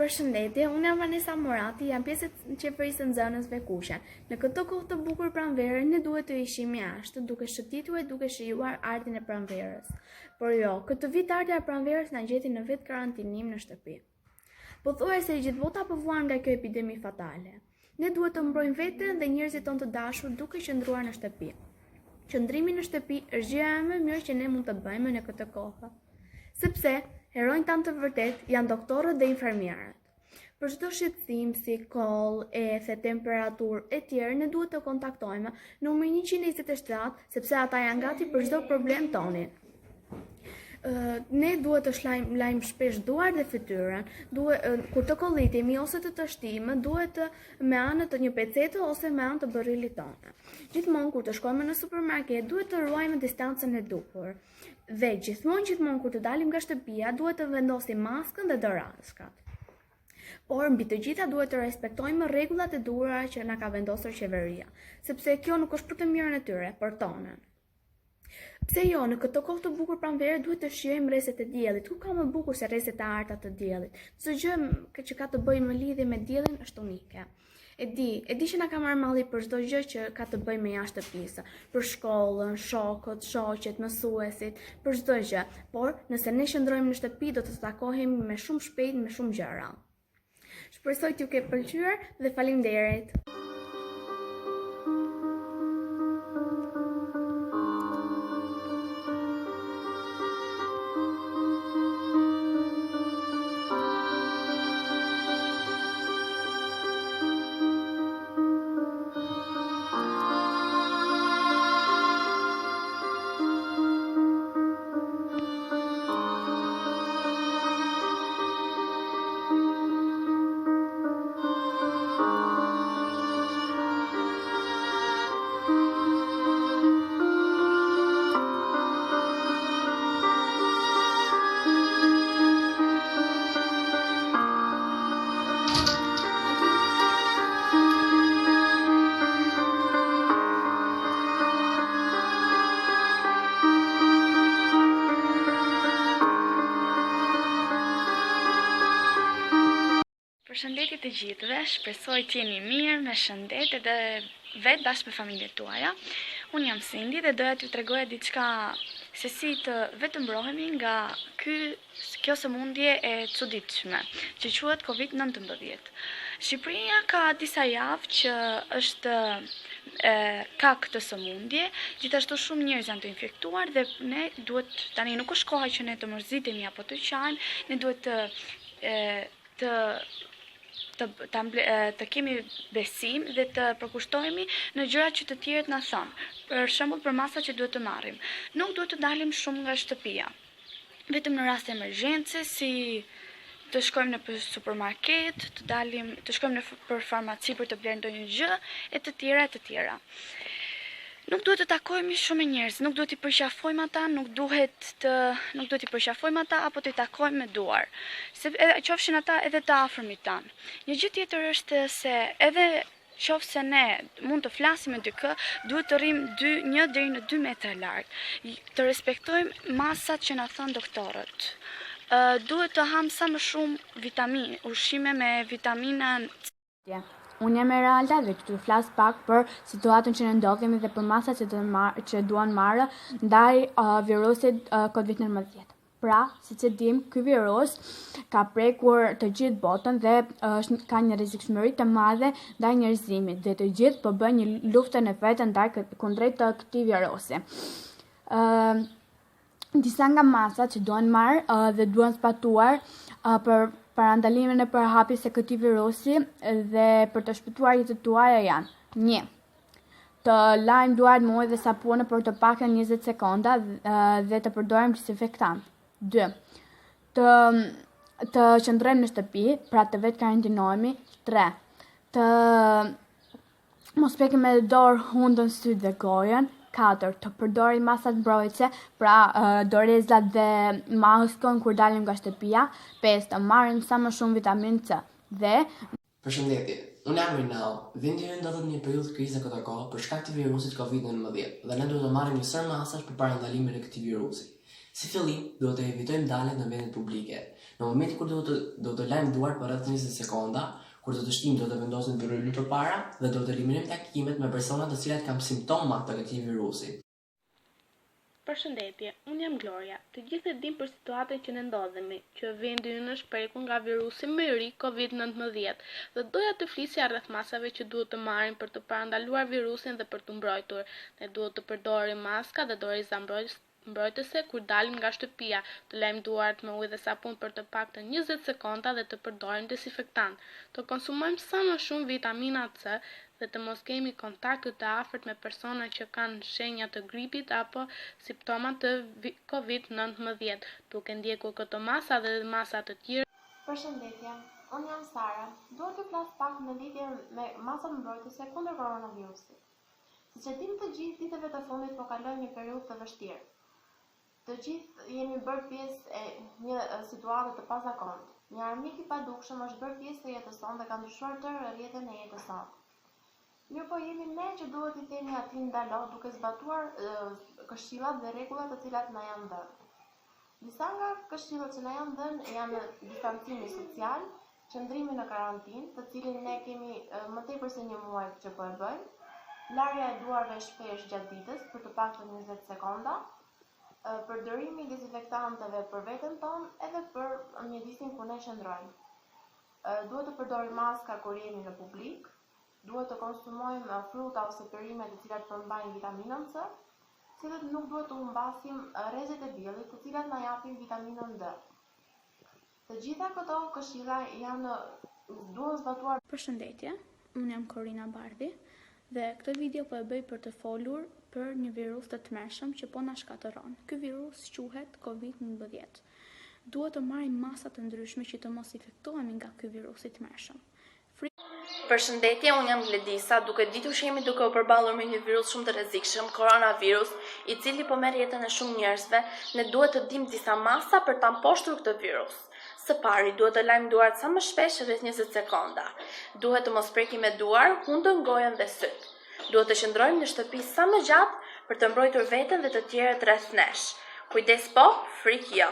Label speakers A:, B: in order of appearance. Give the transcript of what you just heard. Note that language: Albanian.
A: Përshëndetje, unë jam Vanessa Morati, jam pjesë e qeverisë nxënësve Kushen. Në këtë kohë të bukur pranvere, ne duhet të ishim jashtë, duke shëtitur e duke shijuar artin e pranverës. Por jo, këtë vit artja e pranverës na gjeti në vetë karantinim në shtëpi. Pothuajse gjithë bota po vuan nga kjo epidemi fatale. Ne duhet të mbrojmë veten dhe njerëzit tonë të dashur duke qëndruar në shtëpi. Qëndrimi në shtëpi është gjëja më e mirë që ne mund të bëjmë në këtë kohë. Sepse heronjtë tanë të vërtet janë doktorët dhe infermierët. Për çdo shqetësim si koll, ethe, temperaturë e tjerë, ne duhet të kontaktojmë numrin 127 sepse ata janë gati për çdo problem tonin. Ne duhet të lajmë shpesh duart dhe fytyrën, kur të kollitemi ose të shtimë, duhet me anë të një pecetë ose me anë të barrilit tonë. Gjithmonë kur të shkojmë në supermarket, duhet të ruajmë distancën e duhur. Dhe gjithmonë kur të dalim nga shtëpia, duhet të vendosim maskën dhe doraskat. Por mbi të gjitha duhet të respektojmë rregullat e duhura që na ka vendosur qeveria, sepse kjo nuk është për të mirën e tyre, por tonën. Pse jo, në këtë kohë të bukur pranvere duhet të shijojmë rrezet e diellit. Ku ka më bukur se rrezet e arta të diellit? Çdo gjë që ka të bëjë me lidhje me diellin është unike. E di që na ka marrë malli për çdo gjë që ka të bëjë me jashtë shtëpisë, për shkollën, shokët, shoqet, mësuesit, për çdo gjë. Por nëse ne qëndrojmë në shtëpi, do të takohemi me shumë shpejt me shumë gjëra. Shpresoj t'ju ke pëlqyer dhe faleminderit.
B: Përshëndetje të gjithëve, shpresoj të jeni mirë, me shëndet dhe vetë bashkë me familjet tuaja. Unë jam Cindy dhe doja t'ju tregoja diçka se si të vetë mbrohemi nga kjo sëmundje e çuditshme që quhet COVID-19. Shqipëria ka disa javë që ka këtë sëmundje, gjithashtu shumë njerëz janë të infektuar dhe ne duhet tani nuk është koha që ne të mërzitemi apo të qajmë, ne duhet të kemi besim dhe të përkushtohemi në gjërat që të tjerët na thonë. Për shembull për masat që duhet të marrim. Nuk duhet të dalim shumë nga shtëpia. Vetëm në raste emergjence si të shkojmë në supermarket, të shkojmë për farmaci për të blerë ndonjë gjë e të tjera. Nuk duhet të takojmë shumë njerëz, nuk duhet t'i përqafojmë ata, nuk duhet t'i përqafojmë ata apo t'i takojmë me duar, se qofshin ata edhe të afërmit tanë. Një gjë tjetër është se edhe qofse ne mund të flasim me dikë, duhet të rrim 1 deri në 2 metra larg. Të respektojmë masat që na thon doktorët. Duhet të ham sa më shumë ushqime me vitamina C.
C: Unë jam Eralda dhe që të flas pak për situatën që ne ndodhemi dhe për masat që duan marrë ndaj virusit COVID-19. Pra, siç e dim, ky virus ka prekur të gjithë botën dhe ka një rrezikshmëri të madhe ndaj njerëzimit dhe të gjithë po bëjnë një luftë në vetë kundrejt këtij virusi. Disa nga masat që duan marrë dhe duan zbatuar për parandalimin e përhapjes së këtij virusi dhe për të shpëtuar jetët tuaja janë: 1. Të lajmë duart me ujë dhe sapun për të paktën 20 sekonda dhe të përdorim dezinfektant. 2. Të qëndrojmë në shtëpi, pra të vetë karantinohemi. 3. Të mos prekim me dorë hundën, syt dhe gojën. 4. Të përdorim masat mbrojtëse, pra dorezat dhe maskën kur dalim nga shtëpia. 5. Të marrim sa më shumë vitaminë C. Dhe
D: Përshëndetje, unë jam Rinau. Vendi ynë ndodhet në një periudhë krize këtë kohë për shkak të virusit COVID-19 dhe ne duhet të marrim një sër masash përpara ndalimit të këtij virusi. Si fillim, duhet të evitojmë daljet në vendet publike. Në momentin kur do të lajmë duart për rreth 20 sekonda, kur do të shtim do të vendosim për rrymë përpara dhe do të eliminojmë takimet me persona të cilat kanë simptoma të këtij virusi.
E: Përshëndetje, unë jam Gloria. Të gjithë e dim për situatën që ne ndodhemi, që vendi ynë është prekur nga virusi më i ri COVID-19 dhe doja të flisja rreth masave që duhet të marrim për të parandaluar virusin dhe për të mbrojtur. Ne duhet të përdorim maska dhe doreza mbrojtëse kur dalim nga shtëpia, të lajmë duart me ujë dhe sapun për të paktën 20 sekonda dhe të përdorim desinfektant. Të konsumojmë sa më shumë vitamina C dhe të mos kemi kontakt të afërt me persona që kanë shenja të gripit apo simptoma të COVID-19, duke ndjekur këto masa dhe masa të tjera.
F: Përshëndetje, unë jam Sara. Duhet të flas pak në lidhje me masat mbrojtëse kundër koronavirusit. Siç e dim të gjithë, ditëve të fundit po kalojmë një periudhë të vështirë. Të gjithë jemi bërë pjesë e një situate të pazakontë. Një armik i padukshëm është bërë pjesë të jetës sonë dhe ka ndryshuar tërë rrjetën e jetës sonë. Mirë po jemi ne që duhet i themi atij ndalo duke zbatuar këshillat dhe rregullat të cilat na janë dhënë. Disa nga këshillat që na janë dhënë janë distancimi social, qëndrimi në karantinë, të cilin ne kemi më tepër se një muaj që po e bëjmë, larja e duarve shpesh gjatë ditës për të paktën 20 sekonda, përdorimi i dezinfektanteve për veten tonë edhe për mjedisin ku ne qëndrojmë. Duhet të përdorim maska kur jemi në publik, duhet të konsumojmë fruta ose perime të cilat përmbajnë vitaminën C, cilët nuk duhet të humbasim rrezet e diellit, të cilat na japin vitaminën D. Të gjitha këto këshilla duhen zbatuar.
A: Përshëndetje, unë jam Korina Bardhi dhe këtë video po e bëj për të folur për një virus të tmerrshëm që po na shkatërron. Ky virus quhet COVID-19. Duhet të marrim masa të ndryshme që të mos infektohemi nga ky virus i tmerrshëm.
G: Përshëndetje, unë jam Gledisa, duke ditur që jemi duke u përballur me një virus shumë të rrezikshëm, koronavirus, i cili po merr jetën e shumë njerëzve, ne duhet të dimë disa masa për ta mposhtur këtë virus. Së pari, duhet të lajmë duart sa më shpesh rreth 20 sekonda. Duhet të mos prekim me duar, hundën, gojën dhe syt. Duhet të qëndrojmë në shtëpi sa më gjatë për të mbrojtur veten dhe të tjerët rreth nesh. Kujdes po, frikë jo.